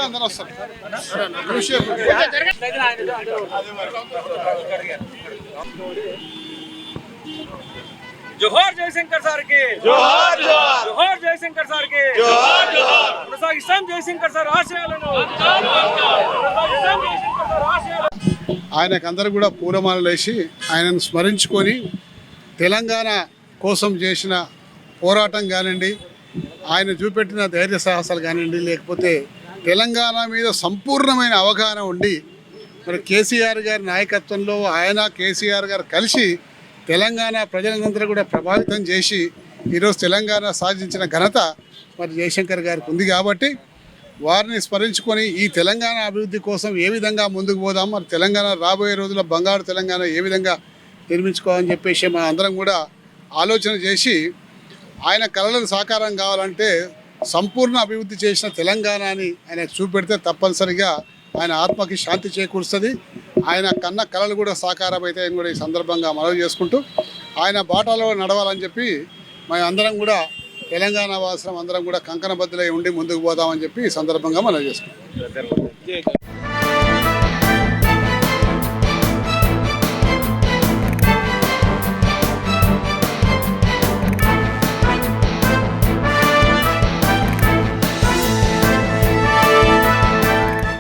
అందరూ వస్తారు. జోహార్ జయశంకర్ సార్ కి జోహార్ జోహార్ జోహార్ జయశంకర్ సార్ కి జోహార్ జోహార్ కొనసాగిస్తాం జయశంకర్ సార్ ఆశయాలను కొనసాగిస్తాం జయశంకర్ సార్ ఆశయాలను. ఆయనకు అందరూ కూడా పూలమాలలు వేసి ఆయనను స్మరించుకొని తెలంగాణ కోసం చేసిన పోరాటం కానివ్వండి, ఆయన చూపెట్టిన ధైర్య సాహసాలు కానివ్వండి, లేకపోతే తెలంగాణ మీద సంపూర్ణమైన అవగాహన ఉండి మరి కేసీఆర్ గారి నాయకత్వంలో ఆయన కేసీఆర్ గారు కలిసి తెలంగాణ ప్రజలందరూ కూడా ప్రభావితం చేసి ఈరోజు తెలంగాణ సాధించిన ఘనత మరి జయశంకర్ గారికి ఉంది. కాబట్టి వారిని స్మరించుకొని ఈ తెలంగాణ అభివృద్ధి కోసం ఏ విధంగా ముందుకు పోదాం, మరి తెలంగాణ రాబోయే రోజుల్లో బంగారు తెలంగాణ ఏ విధంగా నిర్మించుకోవాలని చెప్పేసి మన అందరం కూడా ఆలోచన చేసి ఆయన కలలను సాకారం కావాలంటే సంపూర్ణ అభివృద్ధి చేసిన తెలంగాణని ఆయన చూపెడితే తప్పనిసరిగా ఆయన ఆత్మకి శాంతి చేకూరుస్తుంది. ఆయన కన్న కళలు కూడా సాకారం అయితే ఆయన కూడా ఈ సందర్భంగా మనవి చేసుకుంటూ ఆయన బాటలో నడవాలని చెప్పి మన అందరం కూడా తెలంగాణ వాసులం అందరం కూడా కంకణబద్దులై ఉండి ముందుకు పోదామని చెప్పి ఈ సందర్భంగా మనవి చేసుకుంటాం.